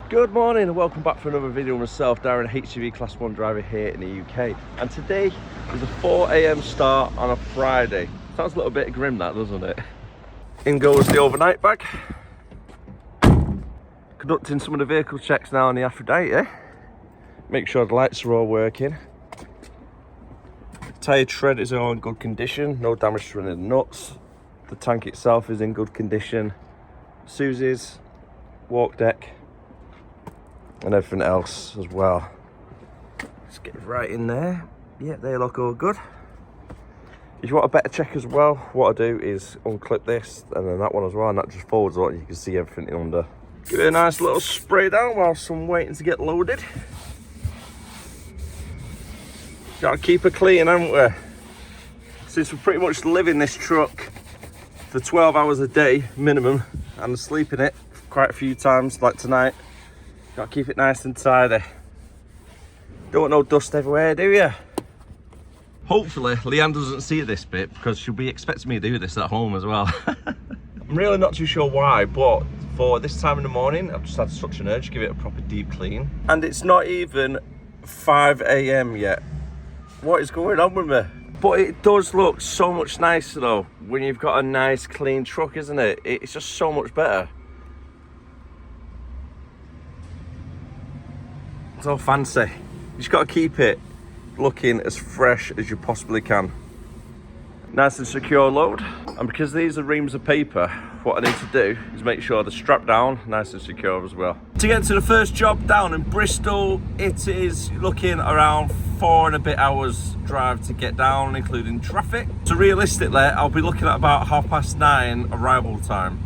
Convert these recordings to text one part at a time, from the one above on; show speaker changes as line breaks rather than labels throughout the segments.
Good morning and welcome back for another video with myself, Darren, HGV Class 1 driver here in the UK. And today is a 4 AM start on a Friday. Sounds a little bit grim, that, doesn't it? In goes the overnight bag. Conducting some of the vehicle checks now on the Aphrodite. Make sure the lights are all working. Tyre tread is all in good condition, no damage to any of the nuts. The tank itself is in good condition. Susie's, walk deck, and everything else as well. Let's get right in there. Yeah, they look all good. If you want a better check as well, what I do is unclip this and then that one as well, and that just folds out and you can see everything under. Give it a nice little spray down whilst I'm waiting to get loaded. Gotta keep it clean, haven't we? Since we pretty much live in this truck for 12 hours a day minimum, and sleep in it quite a few times, like tonight. Gotta keep it nice and tidy. Don't want no dust everywhere, do you? Hopefully Leanne doesn't see this bit, because she'll be expecting me to do this at home as well. I'm really not too sure why, but for this time in the morning I've just had such an urge to give it a proper deep clean. And it's not even 5 AM yet. What is going on with me? But it does look so much nicer though when you've got a nice clean truck, isn't it? It's just so much better. It's all fancy. You just got to keep it looking as fresh as you possibly can. Nice and secure load. And because these are reams of paper, what I need to do is make sure they're strapped down nice and secure as well. To get to the first job down in Bristol, it is looking around 4 and a bit hours drive to get down, including traffic. So realistically, I'll be looking at about 9:30 arrival time.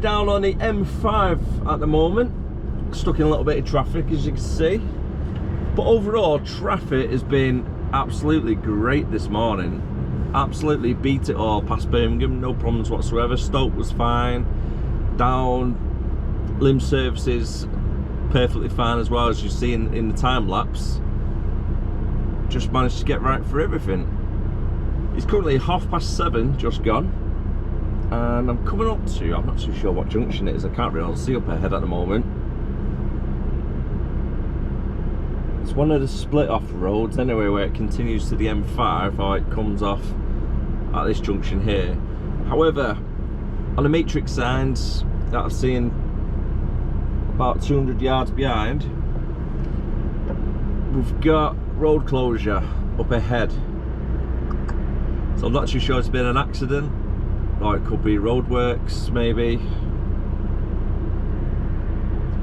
Down on the M5 at the moment, stuck in a little bit of traffic as you can see, but overall traffic has been absolutely great this morning. Absolutely beat it all past Birmingham, no problems whatsoever. Stoke was fine, down limb services perfectly fine as well, as you see in the time lapse. Just managed to get right for everything. It's currently 7:30 just gone, and I'm coming up to, I'm not too sure what junction it is, I can't really see up ahead at the moment. It's one of the split off roads anyway, where it continues to the M5, or it comes off at this junction here. However, on the matrix signs that I've seen about 200 yards behind, we've got road closure up ahead. So I'm not too sure it's been an accident, or it could be roadworks maybe.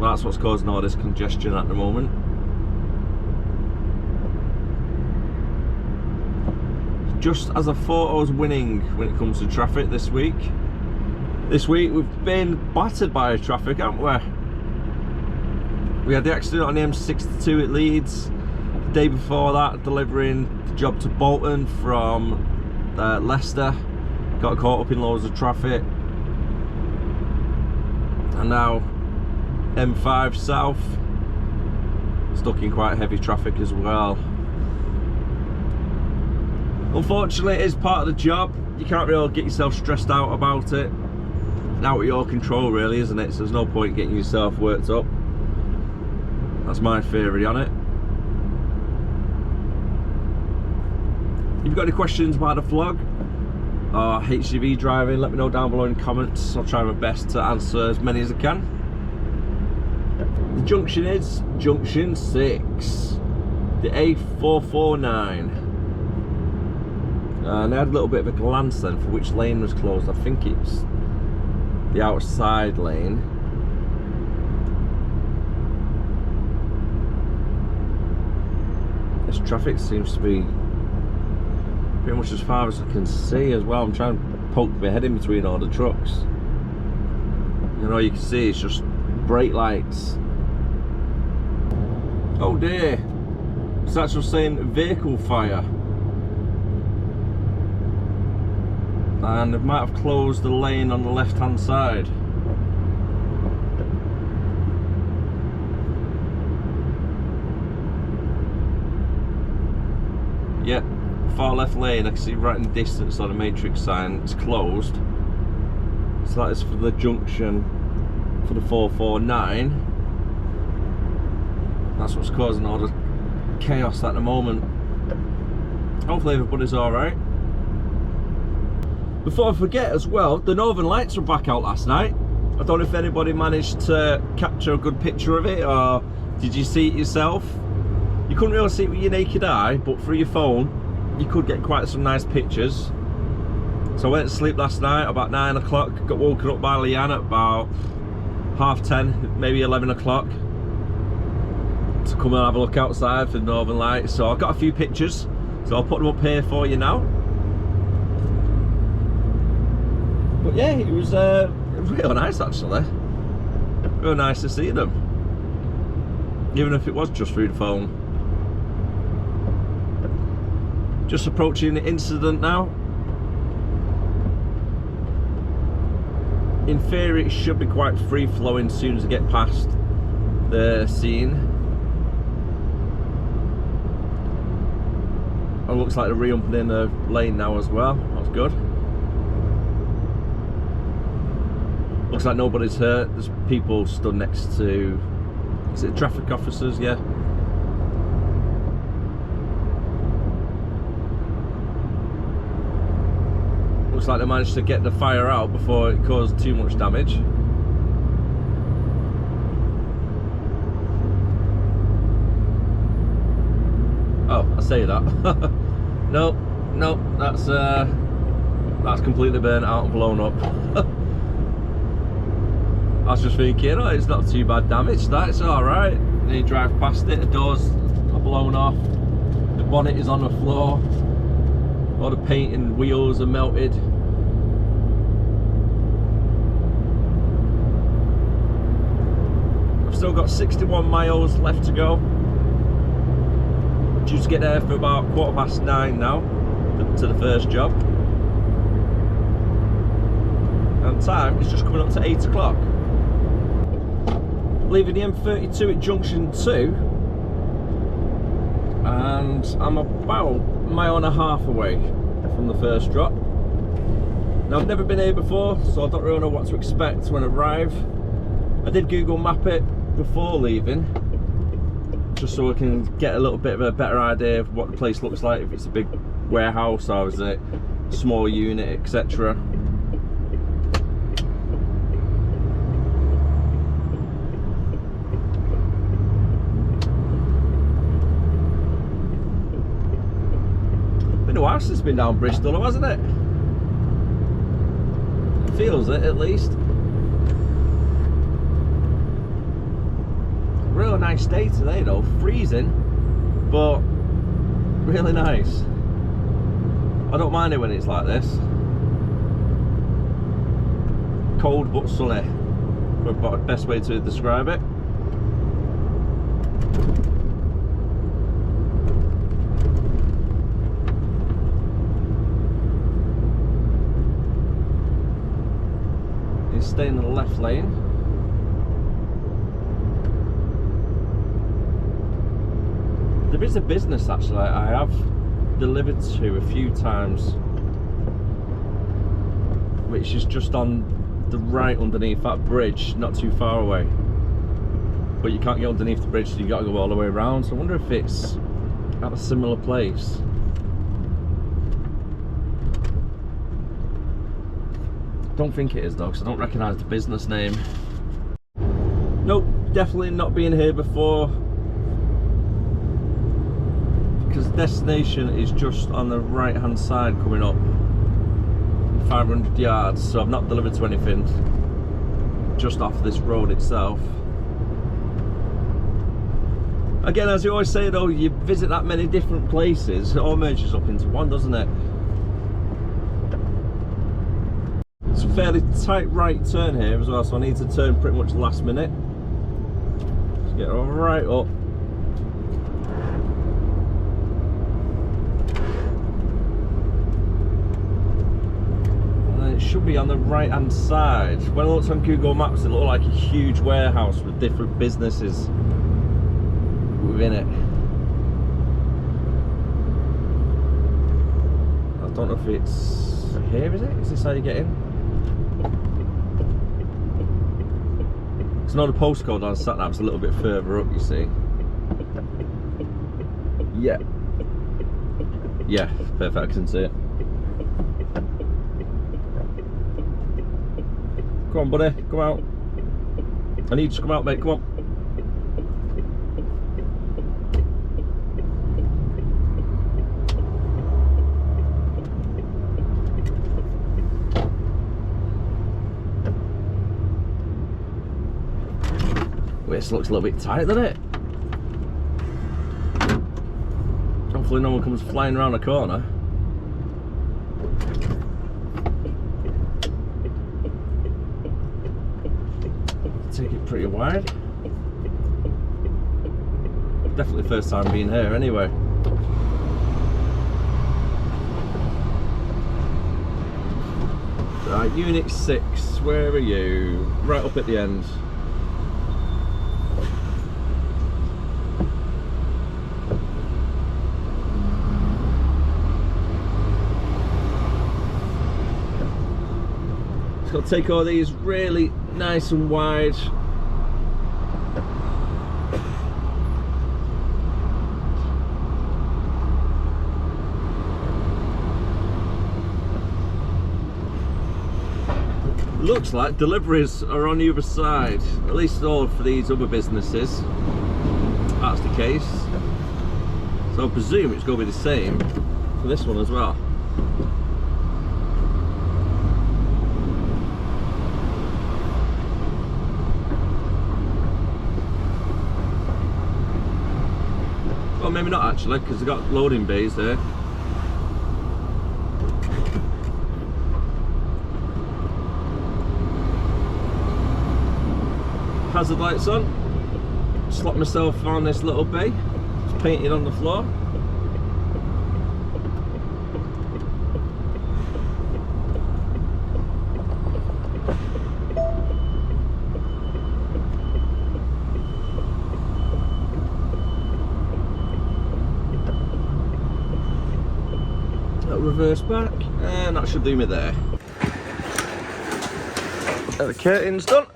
That's what's causing all this congestion at the moment. Just as I thought I was winning when it comes to traffic this week. This week we've been battered by traffic, haven't we? We had the accident on the M62 at Leeds. The day before that, delivering the job to Bolton from Leicester. Got caught up in loads of traffic. And now M5 south, stuck in quite heavy traffic as well. Unfortunately, it is part of the job. You can't really get yourself stressed out about it. Out of your control really, isn't it? So there's no point getting yourself worked up. That's my theory on it. If you've got any questions about the vlog or HGV driving, let me know down below in comments. I'll try my best to answer as many as I can. The junction is junction 6, the A449. And I had a little bit of a glance then for which lane was closed. I think it's the outside lane. This traffic seems to be pretty much as far as I can see as well. I'm trying to poke my head in between all the trucks. You know, you can see it's just brake lights. Oh dear, it's actually saying vehicle fire. And it might have closed the lane on the left hand side. Yeah, far left lane, I can see right in the distance on the matrix sign, it's closed. So that is for the junction for the 449. That's what's causing all the chaos at the moment. Hopefully everybody's alright. Before I forget as well, the Northern Lights were back out last night. I don't know if anybody managed to capture a good picture of it, or did you see it yourself? You couldn't really see it with your naked eye, but through your phone you could get quite some nice pictures. So I went to sleep last night about 9 o'clock, got woken up by Leanne at about 10:30, maybe 11 o'clock, to come and have a look outside for the Northern Lights. So I've got a few pictures, so I'll put them up here for you now. But yeah, it was real nice actually. Real nice to see them, even if it was just through the phone. Just approaching the incident now. In theory, it should be quite free flowing as soon as I get past the scene. It looks like they're re-opening the lane now as well. That's good. Looks like nobody's hurt. There's people stood next to, is it traffic officers? Yeah. Looks like they managed to get the fire out before it caused too much damage. Oh, I say that. No, that's completely burnt out and blown up. I was just thinking, oh, it's not too bad damage, that's alright. Then you drive past it, the doors are blown off, the bonnet is on the floor, all the paint and wheels are melted. I've still got 61 miles left to go. Due to get there for about 9:15 now, to the first job. And time is just coming up to 8 o'clock. Leaving the M32 at junction 2, and I'm about 1.5 miles away from the first drop. Now I've never been here before, so I don't really know what to expect when I arrive. I did Google map it before leaving, just so I can get a little bit of a better idea of what the place looks like, if it's a big warehouse or is it a small unit, etc. Been a while since it's been down Bristol, hasn't it? Feels it, at least. Real nice day today though, freezing, but really nice. I don't mind it when it's like this. Cold but sunny, the best way to describe it. Stay in the left lane. There is a business actually I have delivered to a few times, which is just on the right underneath that bridge, not too far away. But you can't get underneath the bridge, so you got to go all the way around. So I wonder if it's at a similar place. Don't think it is though, because I don't recognise the business name. Nope, definitely not been here before, because destination is just on the right hand side coming up 500 yards, so I've not delivered to anything just off this road itself. Again, as you always say though, you visit that many different places, it all merges up into one, doesn't it? It's a fairly tight right turn here as well, so I need to turn pretty much last minute. Just get right up. And it should be on the right hand side. When I looked on Google Maps, it looked like a huge warehouse with different businesses within it. I don't know if it's here, is it? Is this how you get in? It's not a postcode on sat nav, it's a little bit further up, you see. Yeah. Yeah, perfect, I can see it. Come on, buddy, come out. I need you to come out, mate, come on. This looks a little bit tight, doesn't it? Hopefully no one comes flying around the corner. Take it pretty wide. Definitely first time being here anyway. Right, Unit 6, where are you? Right up at the end. Got to take all these really nice and wide. Looks like deliveries are on the other side, at least all for these other businesses. That's the case. So I presume it's going to be the same for this one as well. Well, maybe not actually, because they've got loading bays there. Hazard lights on. Slot myself on this little bay. It's painted on the floor. Reverse back, and that should do me there. The curtain's done.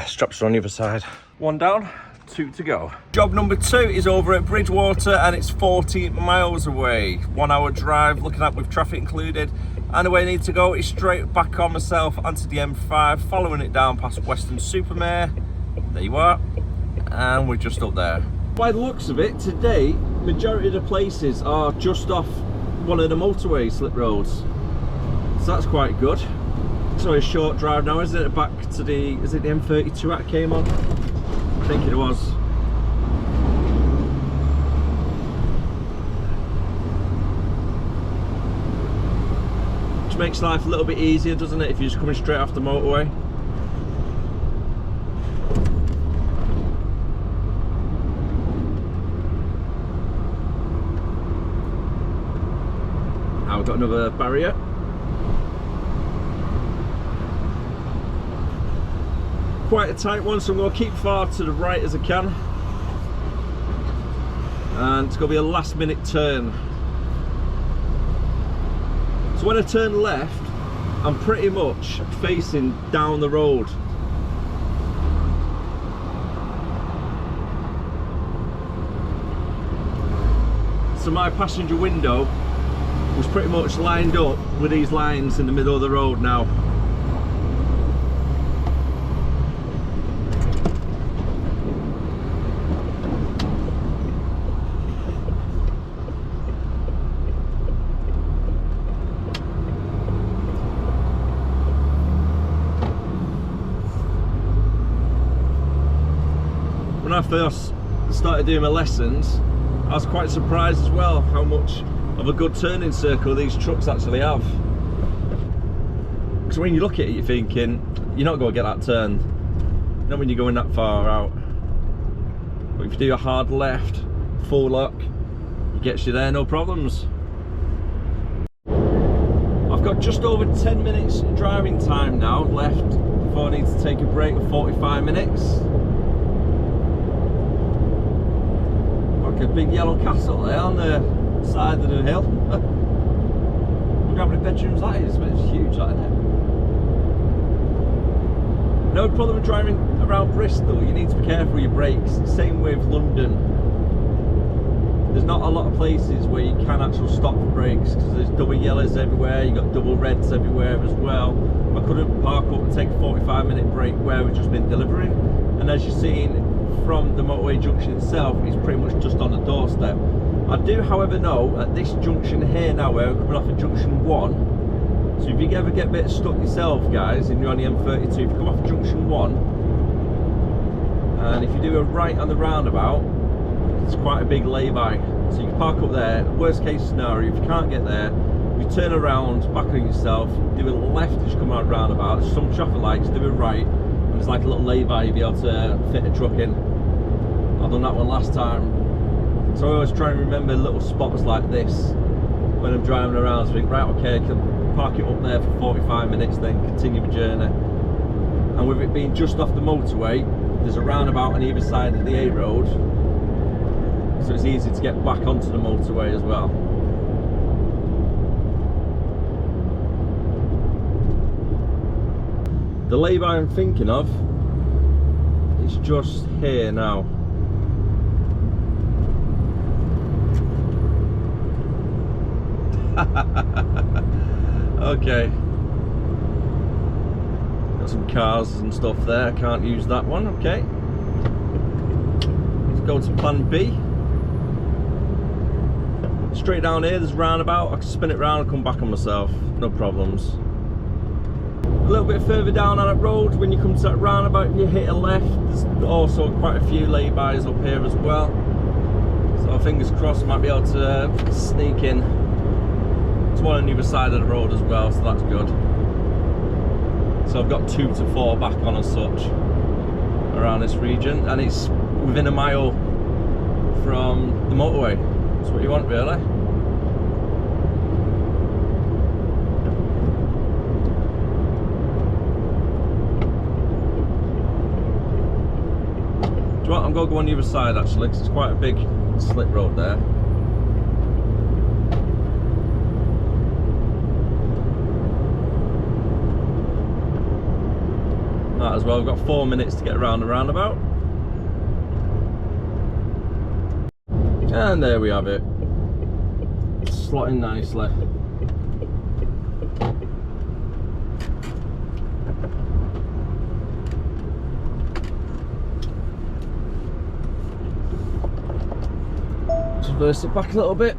Straps are on the other side. One down, two to go. Job number 2 is over at Bridgewater, and it's 40 miles away. 1 hour drive, looking at with traffic included. And the way I need to go is straight back on myself onto the M5, following it down past Western Supermare. There you are. And we're just up there. By the looks of it, today majority of the places are just off one of the motorway slip roads, so that's quite good. So a short drive now, isn't it, back to the, is it the M32 that came on? I think it was. Which makes life a little bit easier, doesn't it, if you're just coming straight off the motorway. We've got another barrier. Quite a tight one, so I'm going to keep far to the right as I can. And it's going to be a last minute turn. So when I turn left, I'm pretty much facing down the road. So my passenger window was pretty much lined up with these lines in the middle of the road now. When I first started doing my lessons, I was quite surprised as well how much of a good turning circle these trucks actually have. Because when you look at it, you're thinking, you're not going to get that turn, not when you're going that far out. But if you do a hard left, full lock, it gets you there, no problems. I've got just over 10 minutes driving time now left before I need to take a break of 45 minutes. A big yellow castle there on the side of the hill. I wonder how many bedrooms that is, but it's huge, that, isn't it? No problem with driving around Bristol, you need to be careful with your brakes. Same with London. There's not a lot of places where you can actually stop for brakes because there's double yellows everywhere, you've got double reds everywhere as well. I couldn't park up and take a 45-minute break where we've just been delivering, and as you've seen from the motorway junction itself, it's pretty much just on the doorstep. I do, however, know at this junction here now, where we're coming off of junction 1, so if you ever get a bit stuck yourself, guys, and you're on the M32, if you come off of junction 1, and if you do a right on the roundabout, it's quite a big lay-by. So you can park up there. Worst case scenario, if you can't get there, you turn around, back on yourself, do a left as you come out roundabout, there's some traffic lights, do a right, and there's like a little lay-by you'll be able to fit a truck in. I've done that one last time, so I always try and remember little spots like this when I'm driving around, so I think, right, okay, I can park it up there for 45 minutes, then continue the journey. And with it being just off the motorway, there's a roundabout on either side of the A road, so it's easy to get back onto the motorway as well. The lay-by I'm thinking of is just here now. Okay, got some cars and stuff there, I can't use that one. Okay, let's go to plan B. Straight down here there's a roundabout, I can spin it round and come back on myself, no problems. A little bit further down on that road, when you come to that roundabout, if you hit a left, there's also quite a few lay-bys up here as well, so fingers crossed might be able to sneak in. There's one on the other side of the road as well, so that's good. So I've got 2 to 4 back on as such around this region, and it's within a mile from the motorway. That's what you want, really. Do you know what? I'm going to go on the other side actually, because it's quite a big slip road there. That as well, we've got 4 minutes to get around the roundabout. And there we have it. Slotting nicely. Just reverse it back a little bit,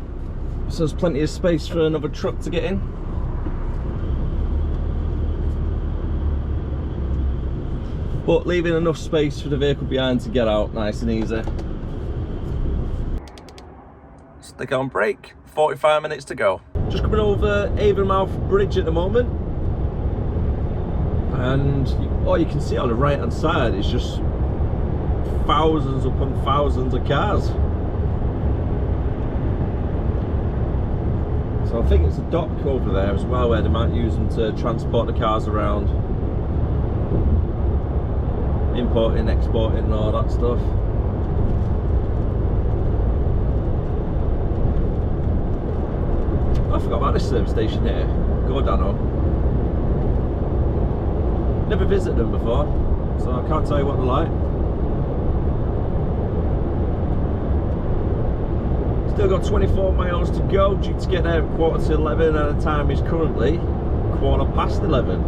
so there's plenty of space for another truck to get in. But leaving enough space for the vehicle behind to get out nice and easy. Stick on brake, 45 minutes to go. Just coming over Avonmouth Bridge at the moment, and all you can see on the right hand side is just thousands upon thousands of cars. So I think it's a dock over there as well, where they might use them to transport the cars around, importing, exporting and all that stuff. I forgot about this service station here, Gordano. Never visited them before, so I can't tell you what they're like. It's Still got 24 miles to go, due to get there at 11:15, and the time is currently 11:15.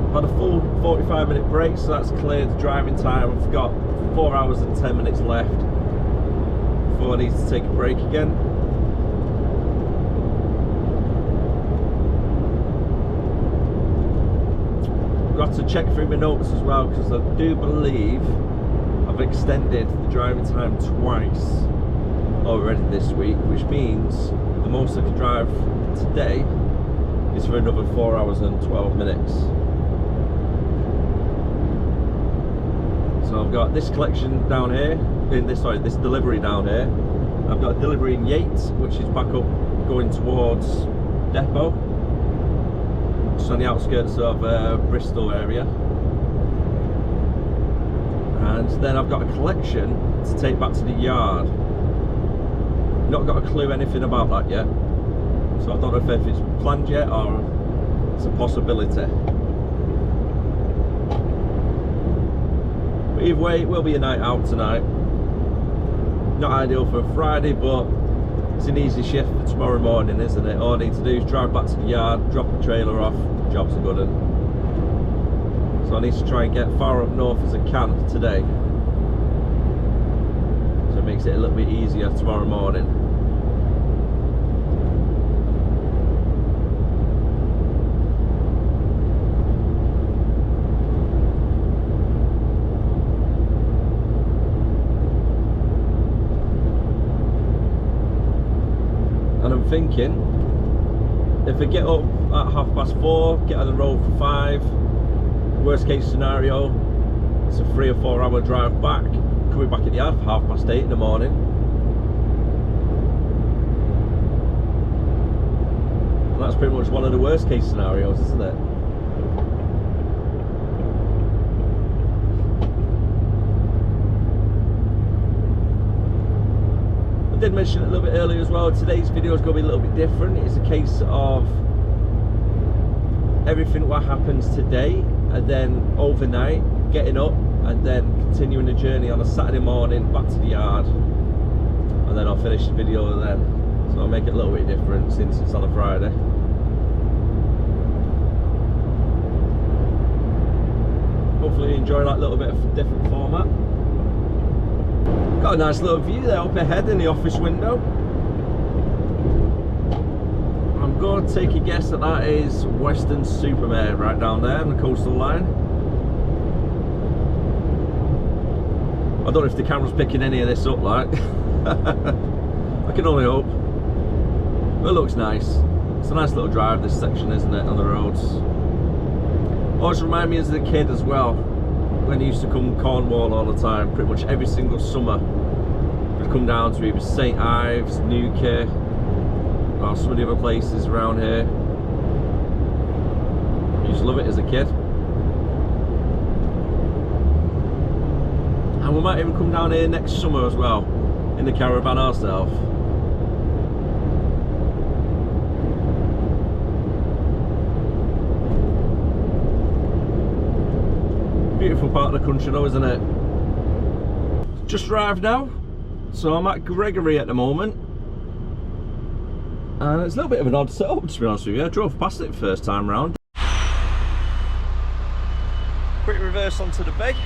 I've had a full 45-minute break, so that's cleared the driving time. I've got 4 hours and 10 minutes left before I need to take a break again. I've got to check through my notes as well, because I do believe I've extended the driving time twice already this week, which means the most I could drive today is for another 4 hours and 12 minutes. So I've got this collection down here, this delivery down here. I've got a delivery in Yates, which is back up going towards Depot, just on the outskirts of Bristol area. And then I've got a collection to take back to the yard. Not got a clue anything about that yet, so I don't know if it's planned yet or it's a possibility. But either way, it will be a night out tonight. Not ideal for a Friday, but it's an easy shift for tomorrow morning, isn't it? All I need to do is drive back to the yard, drop a trailer off, job's a good one. So I need to try and get far up north as I can today, so it makes it a little bit easier tomorrow morning. And I'm thinking, if I get up at 4:30, get on the road for 5, worst case scenario, it's a 3 or 4 hour drive back, could be back at the yard for 8:30 in the morning. And that's pretty much one of the worst case scenarios, isn't it? I did mention it a little bit earlier as well, today's video is going to be a little bit different. It's a case of everything what happens today, and then overnight getting up and then continuing the journey on a Saturday morning back to the yard, and then I'll finish the video then. So I'll make it a little bit different since it's on a Friday. Hopefully you enjoy that little bit of different format. Got a nice little view there up ahead in the office window. I'm going to take a guess that that is Western-super-Mare right down there on the coastal line. I don't know if the camera's picking any of this up, like. I can only hope. But it looks nice. It's a nice little drive, this section, isn't it, on the roads. Always remind me as a kid as well, when I used to come Cornwall all the time, pretty much every single summer. I'd come down to either St Ives, Newquay, or some of the other places around here. I used to love it as a kid. And we might even come down here next summer as well, in the caravan ourselves. Beautiful part of the country though, isn't it? Just arrived now, so I'm at Gregory at the moment, and it's a little bit of an odd setup, to be honest with you. I drove past it first time round. Quick reverse onto the bay.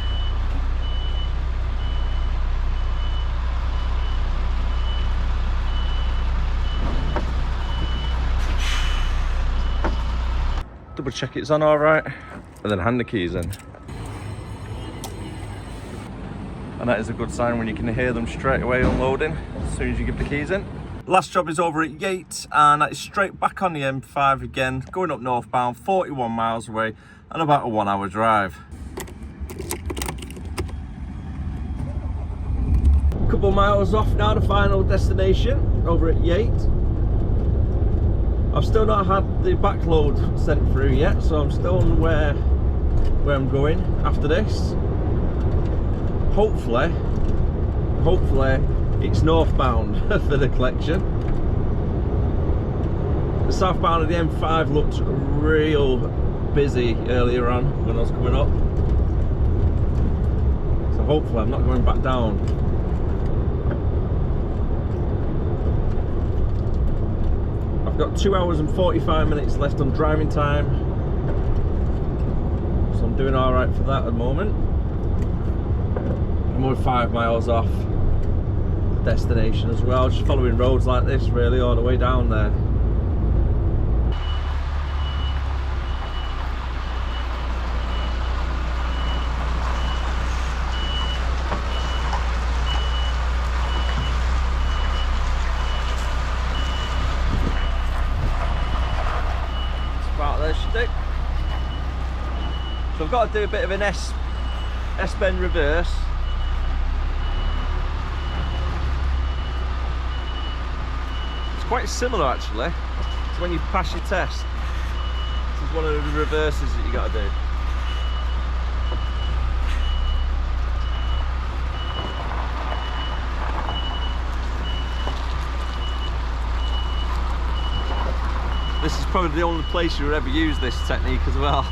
Double check it's on all right, and then hand the keys in. And that is a good sign when you can hear them straight away unloading as soon as you give the keys in. Last job is over at Yates, and that is straight back on the M5 again, going up northbound, 41 miles away, and about a 1 hour drive. Couple miles off now, the final destination over at Yates. I've still not had the backload sent through yet, so I'm still on where I'm going after this. Hopefully it's northbound for the collection. The southbound of the M5 looked real busy earlier on when I was coming up, so hopefully I'm not going back down. got 2 hours and 45 minutes left on driving time, so I'm doing all right for that at the moment. I'm only 5 miles off the destination as well, just following roads like this really all the way down there. So I've got to do a bit of an S-bend reverse. It's quite similar actually to when you pass your test. This is one of the reverses that you got to do. This is probably the only place you'll ever use this technique as well.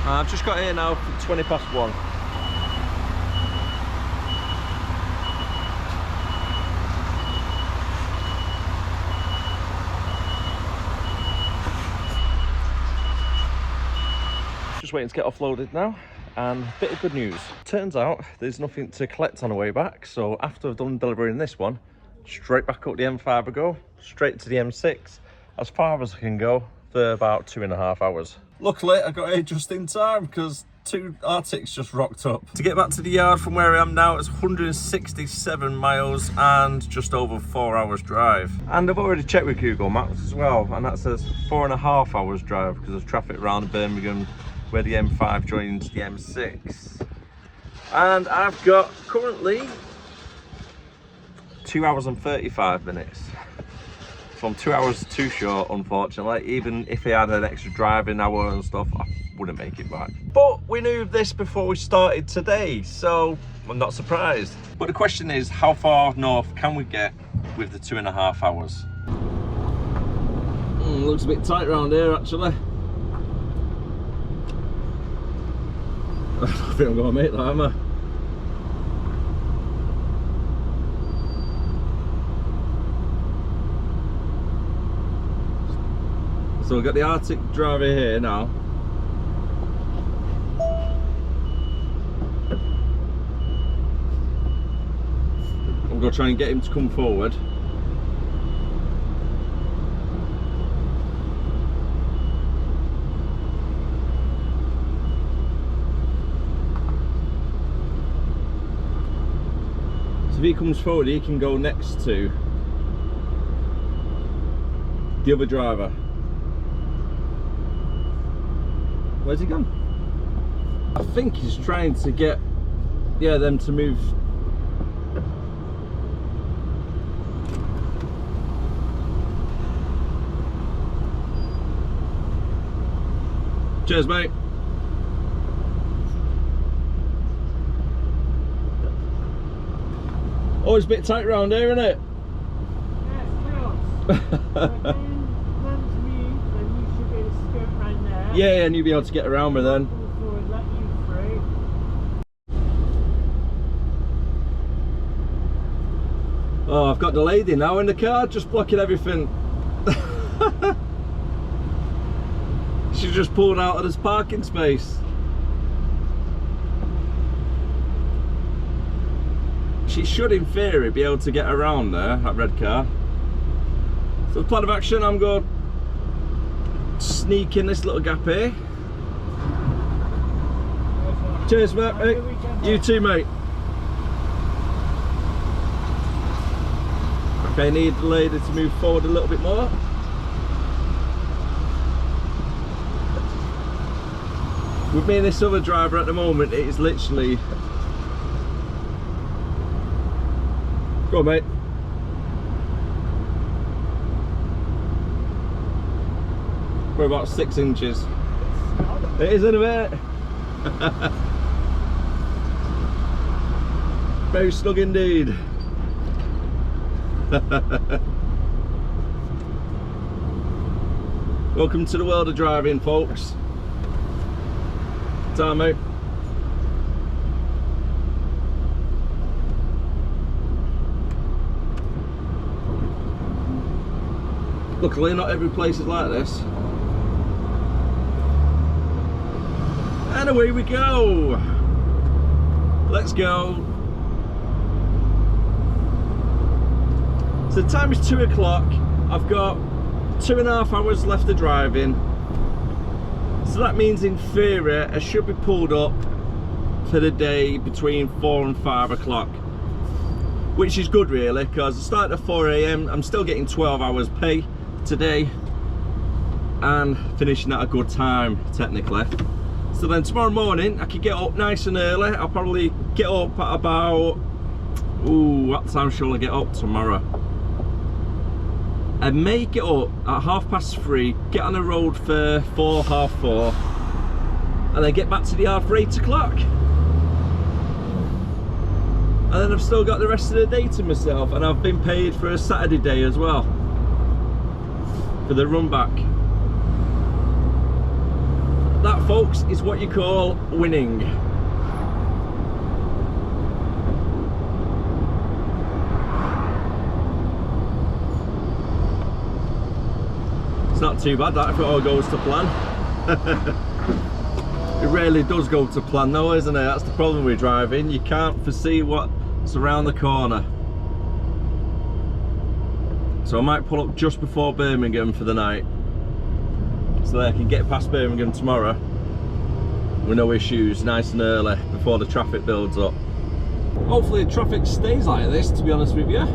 I've just got here now for 20 past 1. Just waiting to get offloaded now, and a bit of good news. Turns out there's nothing to collect on the way back, so after I've done delivering this one, straight back up the M5 I go, straight to the M6, as far as I can go for about 2.5 hours. Luckily I got here just in time because 2 Arctics just rocked up. To get back to the yard from where I am now, it's 167 miles and just over 4 hours drive. And I've already checked with Google Maps as well, and that says 4.5 hours drive because of traffic around Birmingham where the M5 joins the M6. And I've got currently 2 hours and 35 minutes. So I'm 2 hours too short, unfortunately. Even if I had an extra driving hour and stuff, I wouldn't make it back. But we knew this before we started today, so I'm not surprised. But the question is, how far north can we get with the 2.5 hours? Looks a bit tight around here, actually. I think I'm going to make that, am I? So we've got the Arctic driver here now. I'm going to try and get him to come forward. So if he comes forward, he can go next to the other driver. Where's he gone? I think he's trying to get, yeah, them to move. Cheers, mate. Always a bit tight round here, isn't it? Yeah, and you'll be able to get around me then. Oh, I've got the lady now in the car, just blocking everything. She just pulled out of this parking space. She should, in theory, be able to get around there, that red car. So the plan of action, I'm going to sneak in this little gap here. Cheers, mate. You too, mate. Okay, need the lady to move forward a little bit more. With me and this other driver at the moment, it is literally... Go on, mate. We're about 6 inches. It is in a bit. Very snug indeed. Welcome to the world of driving, folks. Time out. Luckily, not every place is like this. And away we go. Let's go. So the time is 2 o'clock. I've got 2.5 hours left of driving. So that means in theory I should be pulled up for the day between 4 and 5 o'clock. Which is good really, because I started at 4 AM. I'm still getting 12 hours pay today. And finishing at a good time, technically. So then tomorrow morning I could get up nice and early. I'll probably get up at about, ooh, what time shall I get up tomorrow? I may get up at 3:30, get on the road for 4, half 4, and then get back to the yard for 8 o'clock. And then I've still got the rest of the day to myself, and I've been paid for a Saturday day as well, for the run back. That, folks, is what you call winning. It's not too bad, that, if it all goes to plan. It rarely does go to plan though, isn't it? That's the problem with driving. You can't foresee what's around the corner. So I might pull up just before Birmingham for the night, so that I can get past Birmingham tomorrow with no issues, nice and early, before the traffic builds up. Hopefully the traffic stays like this, to be honest with you.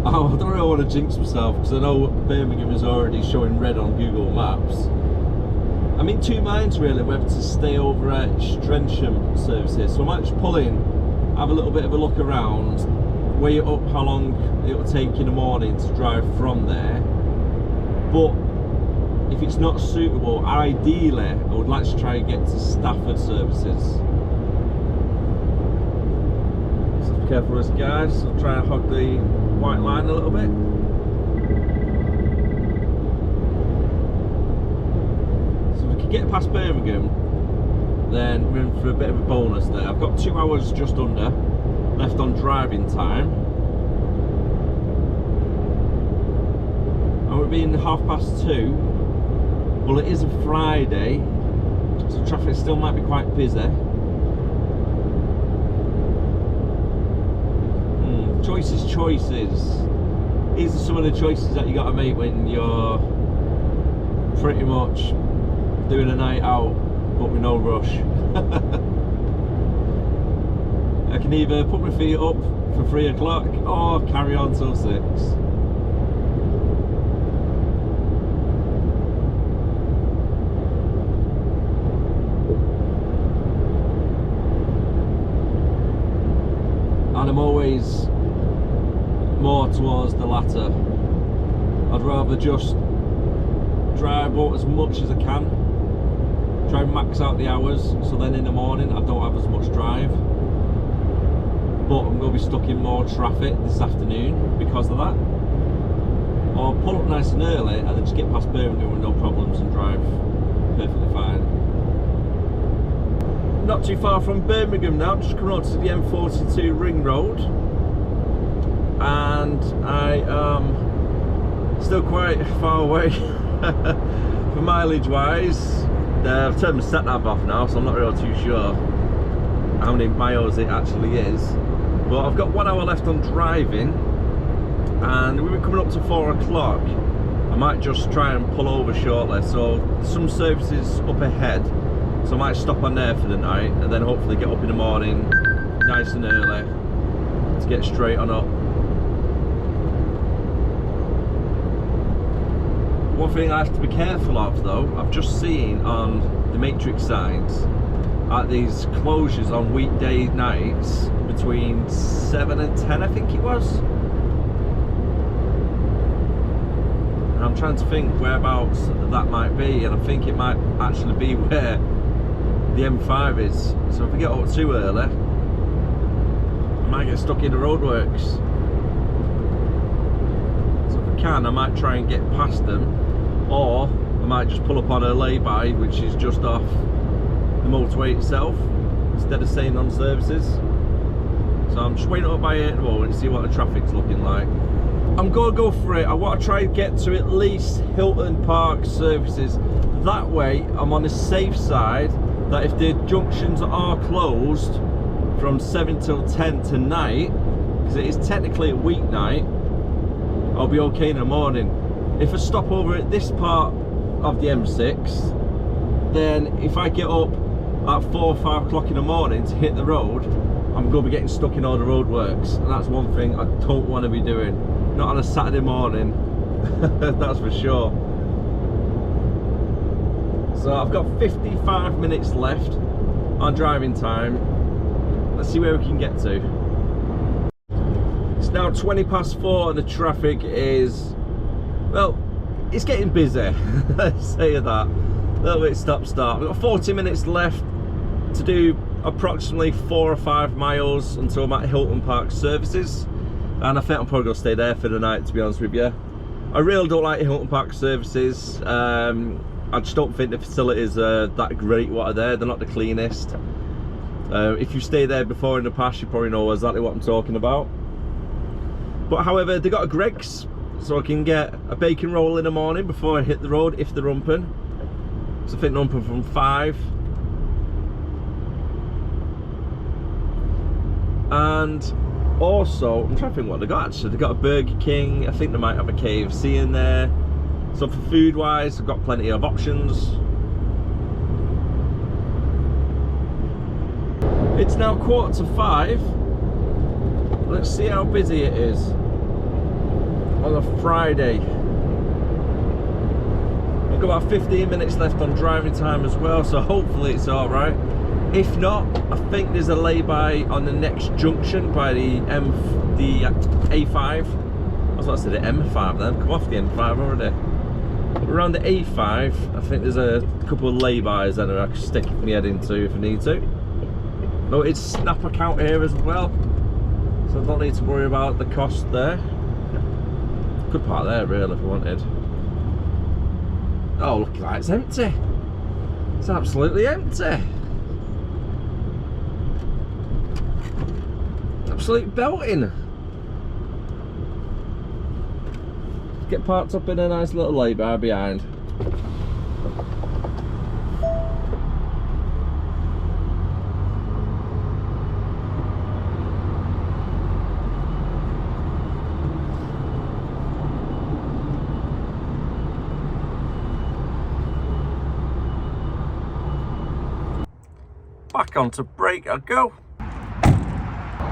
I don't really want to jinx myself, because I know Birmingham is already showing red on Google Maps. I'm in two minds really whether to stay over at Scenic services, so I might just pull in, have a little bit of a look around, weigh it up how long it will take in the morning to drive from there. But if it's not suitable, ideally I would like to try and get to Stafford services. So be careful with this, guys. I'll try and hog the white line a little bit. So if we can get past Birmingham, then we're in for a bit of a bonus there. I've got 2 hours just under left on driving time, and we're being 2:30. Well, it is a Friday, so traffic still might be quite busy. Choices. These are some of the choices that you got to make when you're pretty much doing a night out, but with no rush. I can either put my feet up for 3 o'clock or carry on till 6. And I'm always more towards the latter. I'd rather just drive out as much as I can, try and max out the hours, so then in the morning I don't have as much drive. But I'm going to be stuck in more traffic this afternoon because of that. Or pull up nice and early and then just get past Birmingham with no problems and drive perfectly fine. Not too far from Birmingham now, just coming up to the M42 ring road. And I am still quite far away for mileage wise. I've turned my sat nav off now, so I'm not really too sure how many miles it actually is. But I've got 1 hour left on driving, and we're coming up to 4 o'clock. I might just try and pull over shortly. So some services up ahead, so I might stop on there for the night, and then hopefully get up in the morning nice and early to get straight on up. One thing I have to be careful of though, I've just seen on the matrix signs at these closures on weekday nights between 7 and 10, I think it was. And I'm trying to think whereabouts that might be, and I think it might actually be where the M5 is. So if we get up too early, I might get stuck in the roadworks. So if I can, I might try and get past them, or I might just pull up on a lay-by, which is just off motorway itself instead of staying on services. So I'm just waiting up by 8 at the moment to see what the traffic's looking like. I'm gonna go for it. I want to try and get to at least Hilton Park services. That way I'm on the safe side that if the junctions are closed from 7 till 10 tonight, because it is technically a weeknight, I'll be okay in the morning. If I stop over at this part of the M6, then if I get up at 4 or 5 o'clock in the morning to hit the road, I'm going to be getting stuck in all the roadworks, and that's one thing I don't want to be doing. Not on a Saturday morning, that's for sure. So I've got 55 minutes left on driving time. Let's see where we can get to. It's now 20 past 4 and the traffic is, well, it's getting busy. Let's say that. A little bit stop-start. We've got 40 minutes left to do approximately 4 or 5 miles until I'm at Hilton Park services. And I think I'm probably going to stay there for the night, to be honest with you. I really don't like Hilton Park services. I just don't think the facilities are that great what are there. They're not the cleanest. If you stay there before in the past, you probably know exactly what I'm talking about. But however, they got a Greggs, so I can get a bacon roll in the morning before I hit the road if they're open. So I think they're open from 5. And also, I'm trying to think what they got actually. They got a Burger King, I think they might have a KFC in there. So for food wise, I've got plenty of options. It's now 4:45. Let's see how busy it is on a Friday. I've got about 15 minutes left on driving time as well, so hopefully it's all right. If not, I think there's a lay-by on the next junction by the A5. I was about to say the M5 then, come off the M5 already. Around the A5, I think there's a couple of lay-bys that I can stick my head into if I need to. Oh, it's snap account here as well, so I don't need to worry about the cost there. Could park there really if I wanted. Oh, look at that, it's empty. It's absolutely empty. Absolute belting. Get parked up in a nice little lay-by behind. Back onto brake I go.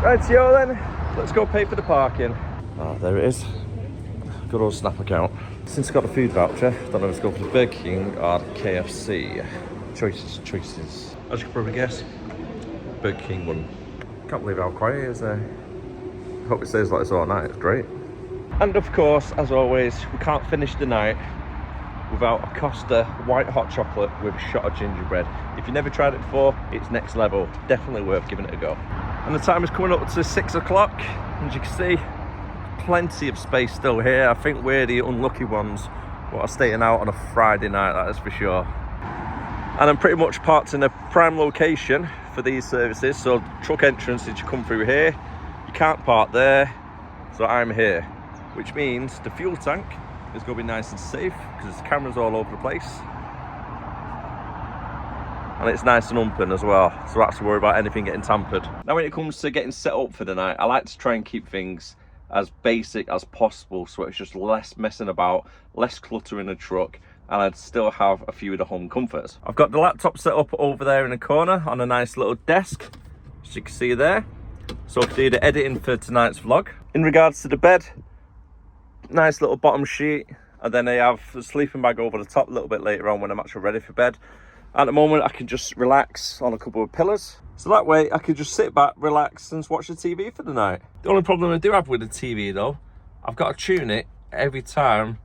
Rightio then, let's go pay for the parking. Oh, there it is. Good old snap account. Since I got the food voucher, don't know if it's go for the Burger King or the KFC. Choices. As you can probably guess, Burger King one. Can't believe how quiet it is there. Hope it stays like this all night, it's great. And of course, as always, we can't finish the night without a Costa white hot chocolate with a shot of gingerbread. If you've never tried it before, it's next level. Definitely worth giving it a go. And the time is coming up to 6 o'clock. As you can see, plenty of space still here. I think we're the unlucky ones who are staying out on a Friday night, that is for sure. And I'm pretty much parked in a prime location for these services. So truck entrance, as you come through here, you can't park there. So I'm here, which means the fuel tank is going to be nice and safe because there's cameras all over the place. And it's nice and open as well, so I don't have to worry about anything getting tampered. Now when it comes to getting set up for the night, I like to try and keep things as basic as possible, so it's just less messing about, less clutter in the truck, and I'd still have a few of the home comforts. I've got the laptop set up over there in the corner on a nice little desk, as you can see there. So I can do the editing for tonight's vlog. In regards to the bed, nice little bottom sheet, and then I have a sleeping bag over the top a little bit later on when I'm actually ready for bed. At the moment, I can just relax on a couple of pillars. So that way, I can just sit back, relax, and watch the TV for the night. The only problem I do have with the TV, though, I've got to tune it every time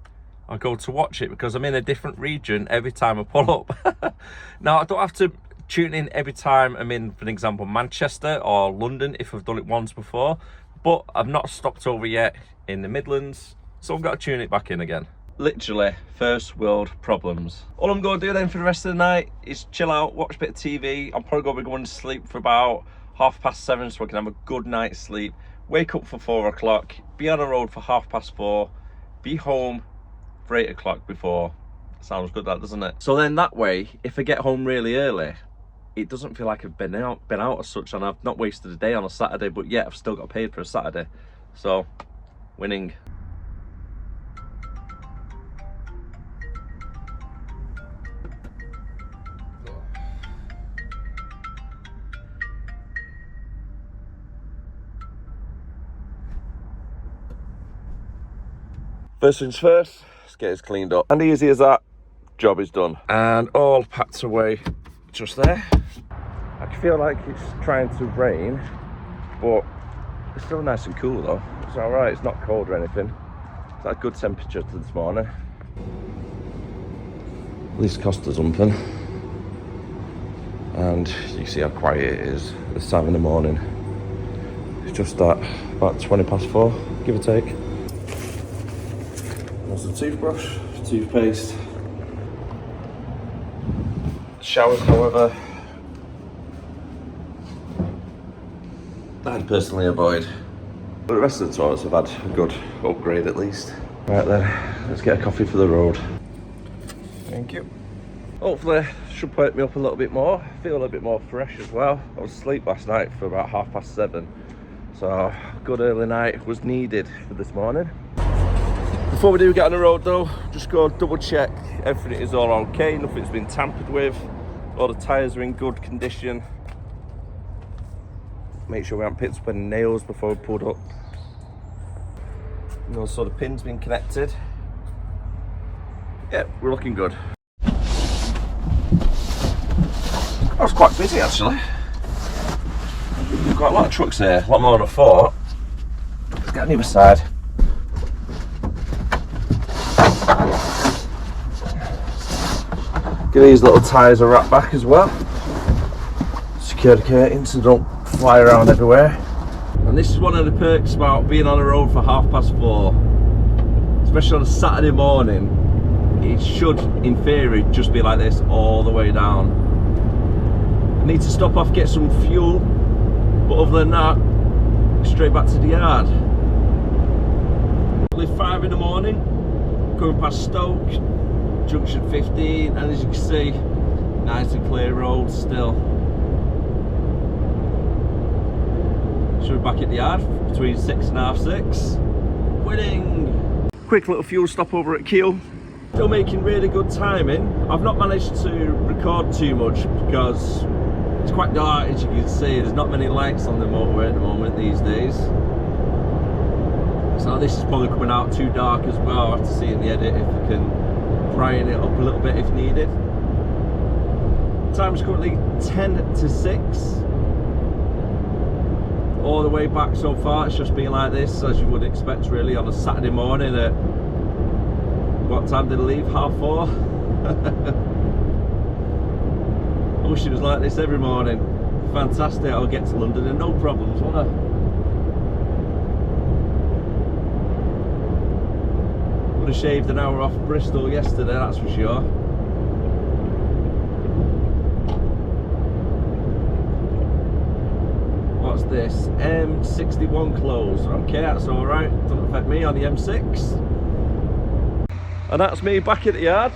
I go to watch it because I'm in a different region every time I pull up. Now, I don't have to tune in every time I'm in, for example, Manchester or London if I've done it once before. But I've not stopped over yet in the Midlands, so I've got to tune it back in again. literally first world problems. All I'm going to do then for the rest of the night is chill out, watch a bit of TV. I'm probably going to be going to sleep for about 7:30 so I can have a good night's sleep. Wake up for 4 o'clock, be on the road for 4:30, be home for 8 o'clock before. Sounds good, that, doesn't it? So then that way, if I get home really early, it doesn't feel like I've been out as such, and I've not wasted a day on a Saturday, but yet I've still got paid for a Saturday. So, winning. First things first, let's get this cleaned up. And easy as that, job is done. And all packed away just there. I can feel like it's trying to rain, but it's still nice and cool though. It's all right, it's not cold or anything. It's at a good temperature to this morning. At least Costa's humping. And you can see how quiet it is this time in the morning. It's just at about 4:20, give or take. There's a toothbrush, toothpaste. Showers, however, I'd personally avoid. But the rest of the toilets have had a good upgrade at least. Right then, let's get a coffee for the road. Thank you. Hopefully, should wake me up a little bit more. Feel a little bit more fresh as well. I was asleep last night for about 7:30. So, a good early night was needed for this morning. Before we do get on the road though, just go double check everything is all okay, nothing's been tampered with, all the tyres are in good condition. Make sure we haven't picked up any nails before we pulled up. And also the pin's been connected. Yeah, we're looking good. I was quite busy actually. We've got a lot of trucks here, a lot more than I thought. Let's get on the other side. Get these little tyres a wrap back as well. Secure the curtains so they don't fly around everywhere. And this is one of the perks about being on the road for 4:30, especially on a Saturday morning. It should, in theory, just be like this all the way down. I need to stop off, get some fuel, but other than that, straight back to the yard. Only 5 in the morning, coming past Stoke, junction 15, and as you can see, nice and clear road still. So we're back at the yard between 6 and half 6. Winning! Quick little fuel stop over at Kiel. Still making really good timing. I've not managed to record too much because it's quite dark, as you can see. There's not many lights on the motorway at the moment these days. So this is probably coming out too dark as well. I'll have to see in the edit if I can brighten it up a little bit if needed. Time's currently 10 to 6. All the way back so far, it's just been like this, as you would expect really on a Saturday morning at, what time did I leave? 4:30? I wish it was like this every morning. Fantastic, I'll get to London and no problems, won't I? Would have shaved an hour off Bristol yesterday, that's for sure. What's this? M61 closed. Okay, that's alright. Doesn't affect me on the M6. And that's me back at the yard.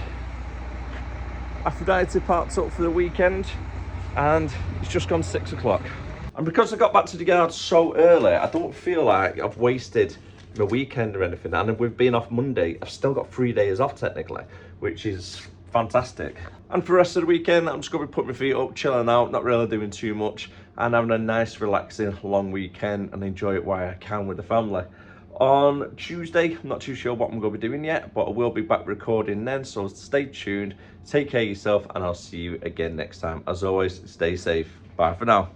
Aphrodite parked up for the weekend and it's just gone 6 o'clock. And because I got back to the yard so early, I don't feel like I've wasted the weekend or anything. And we've been off Monday. I've still got 3 days off technically, which is fantastic. And for the rest of the weekend, I'm just going to be putting my feet up, chilling out, not really doing too much, and having a nice, relaxing, long weekend and enjoy it while I can with the family. On Tuesday, I'm not too sure what I'm going to be doing yet, but I will be back recording then, so stay tuned, take care of yourself, and I'll see you again next time. As always, stay safe. Bye for now.